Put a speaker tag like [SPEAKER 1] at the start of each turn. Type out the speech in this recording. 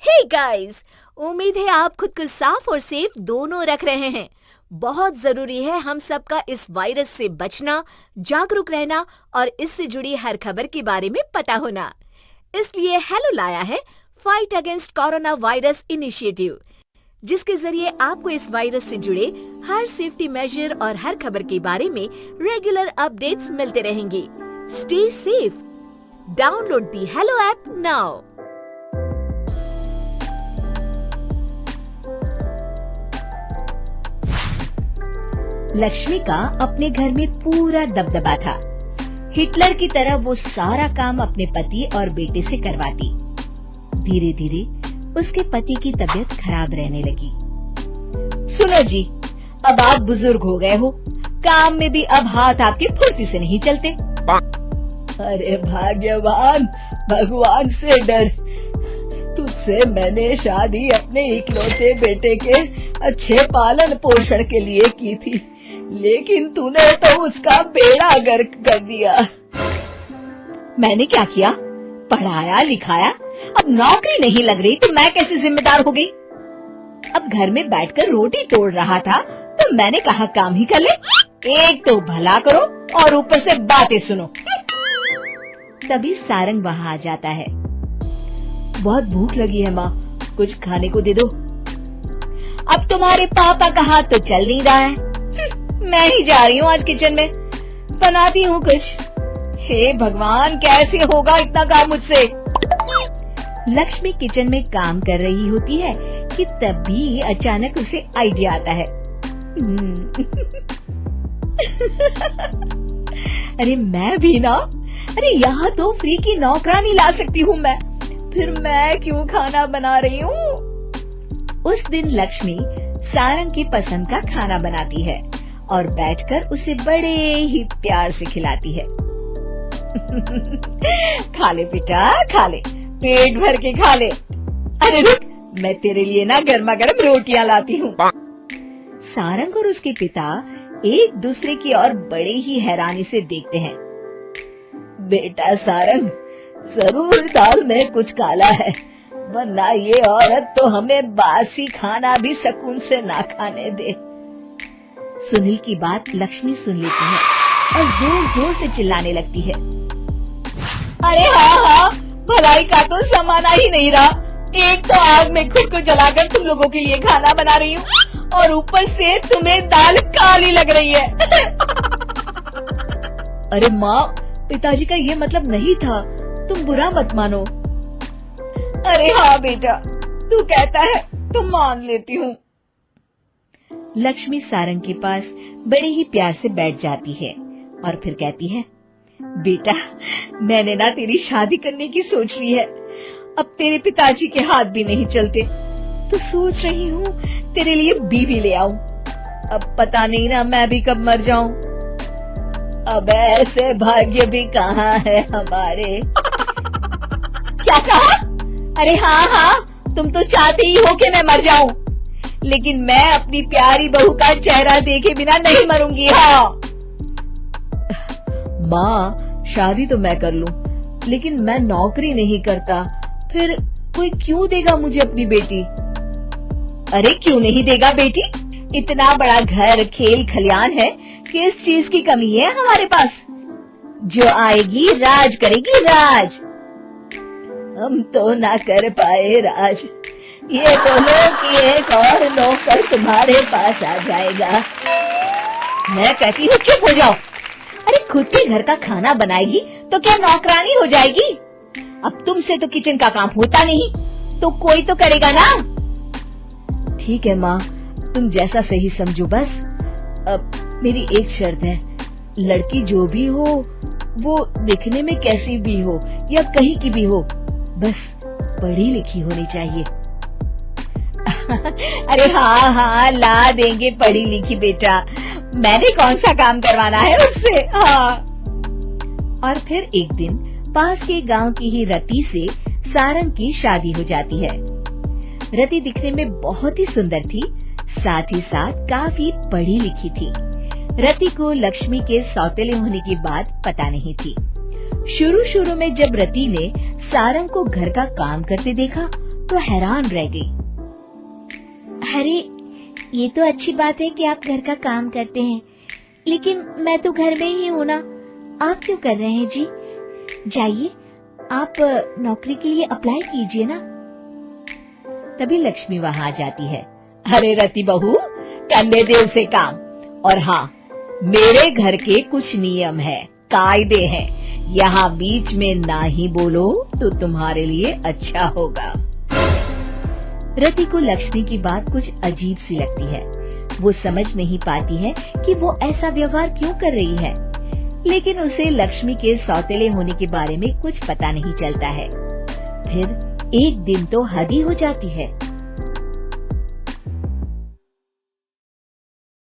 [SPEAKER 1] Hey guys, उम्मीद है आप खुद को साफ और सेफ दोनों रख रहे हैं। बहुत जरूरी है हम सबका इस वायरस से बचना, जागरूक रहना और इससे जुड़ी हर खबर के बारे में पता होना। इसलिए हेलो लाया है fight against corona virus initiative, जिसके जरिए आपको इस वायरस से जुड़े हर सेफ्टी मेजर और हर खबर के बारे में रेगुलर अपडेट्स मिलते रहेंगे। Stay safe. Download the hello app now.
[SPEAKER 2] Lakshmi का अपने घर में पूरा दबदबा था। हिटलर की तरह वो सारा काम अपने पति और बेटे से करवाती। धीरे धीरे उसके पति की तबीयत खराब रहने लगी। सुनो जी, अब आप बुजुर्ग हो गए हो, काम में भी अब हाथ आपके फुर्ती से नहीं चलते। अरे भाग्यवान, भगवान से डर। तुझसे मैंने शादी अपने इकलौते बेटे के अच्छे पालन पोषण के लिए की थी, लेकिन तूने तो उसका बेड़ा गर्क कर दिया। मैंने क्या किया? पढ़ाया लिखाया, अब नौकरी नहीं लग रही तो मैं कैसे जिम्मेदार हो गई? अब घर में बैठकर रोटी तोड़ रहा था तो मैंने कहा काम ही कर ले। एक तो भला करो और ऊपर से बातें सुनो। तभी सारंग वहाँ आ जाता है। बहुत भूख लगी है माँ, कुछ खाने को दे दो। अब तुम्हारे पापा का हाथ तो चल नहीं रहा है, मैं ही जा रही हूँ आज किचन में, बनाती हूँ कुछ। हे भगवान, कैसे होगा इतना काम मुझसे? लक्ष्मी किचन में काम कर रही होती है कि तभी अचानक उसे आइडिया आता है। अरे मैं भी ना, अरे यहाँ तो फ्री की नौकरानी ला सकती हूँ मैं, फिर मैं क्यों खाना बना रही हूँ? उस दिन लक्ष्मी सारंग की पसंद का खाना बनाती है और बैठकर उसे बड़े ही प्यार से खिलाती है। खा ले बेटा, खा ले, पेट भर के खा ले। अरे रुक, मैं तेरे लिए ना गर्मा गर्म रोटियां लाती हूँ। सारंग और उसके पिता एक दूसरे की ओर बड़े ही हैरानी से देखते हैं। बेटा सारंग, जरूर दाल में कुछ काला है, वरना ये औरत तो हमें बासी खाना भी सुकून से ना खाने दे। सुनील की बात लक्ष्मी सुन लेती है और जोर जोर से चिल्लाने लगती है। अरे हाँ, भलाई का तो जमाना ही नहीं रहा। एक तो आग में खुद को जलाकर तुम लोगों के लिए खाना बना रही हूँ और ऊपर से तुम्हें दाल काली लग रही है। अरे माँ, पिताजी का ये मतलब नहीं था, तुम बुरा मत मानो। अरे हाँ बेटा, तू कहता है तो मान लेती हूँ। लक्ष्मी सारंग के पास बड़े ही प्यार से बैठ जाती है और फिर कहती है, बेटा मैंने ना तेरी शादी करने की सोच ली है। अब तेरे पिताजी के हाथ भी नहीं चलते, तो सोच रही हूँ तेरे लिए बीवी ले आऊं। अब पता नहीं ना मैं भी कब मर जाऊं। अब ऐसे भाग्य भी कहाँ है हमारे। क्या कहा? अरे हाँ, तुम तो चाहते ही हो कि मैं मर जाऊं, लेकिन मैं अपनी प्यारी बहू का चेहरा देखे बिना नहीं मरूंगी। हाँ माँ, शादी तो मैं कर लूं, लेकिन मैं नौकरी नहीं करता, फिर कोई क्यों देगा मुझे अपनी बेटी? अरे क्यों नहीं देगा बेटी? इतना बड़ा घर, खेल खलियान है, किस चीज की कमी है हमारे पास? जो आएगी राज करेगी, राज। हम तो ना कर पाए राज, ये बोलो कि एक और नौकर तुम्हारे पास आ जाएगा। मैं कहती हूँ चुप हो जाओ। अरे खुद के घर का खाना बनाएगी तो क्या नौकरानी हो जाएगी? अब तुमसे तो किचन का काम होता नहीं, तो कोई तो करेगा ना। ठीक है माँ, तुम जैसा सही समझो बस। अब मेरी एक शर्त है, लड़की जो भी हो वो दिखने में कैसी भी हो या कहीं की भी हो, बस पढ़ी लिखी होनी चाहिए। अरे हाँ, ला देंगे पढ़ी लिखी बेटा, मैंने कौन सा काम करवाना है उससे। हाँ। और फिर एक दिन पास के गांव की ही रति से सारंग की शादी हो जाती है। रति दिखने में बहुत ही सुंदर थी, साथ ही साथ काफी पढ़ी लिखी थी। रति को लक्ष्मी के सौतेले होने की बात पता नहीं थी। शुरू में जब रति ने सारंग को घर का काम करते देखा तो हैरान रह गई। अरे, ये तो अच्छी बात है कि आप घर का काम करते हैं, लेकिन मैं तो घर में ही हूँ ना, आप क्यों कर रहे हैं जी? जाइए, आप नौकरी के लिए अप्लाई कीजिए ना। तभी लक्ष्मी वहां आ जाती है। अरे रति बहू, करने दे उसे काम। और हाँ, मेरे घर के कुछ नियम है, कायदे हैं, यहाँ बीच में ना ही बोलो तो तुम्हारे लिए अच्छा होगा। रति को लक्ष्मी की बात कुछ अजीब सी लगती है। वो समझ नहीं पाती है कि वो ऐसा व्यवहार क्यों कर रही है, लेकिन उसे लक्ष्मी के सौतेले होने के बारे में कुछ पता नहीं चलता है। फिर एक दिन तो हद ही हो जाती है।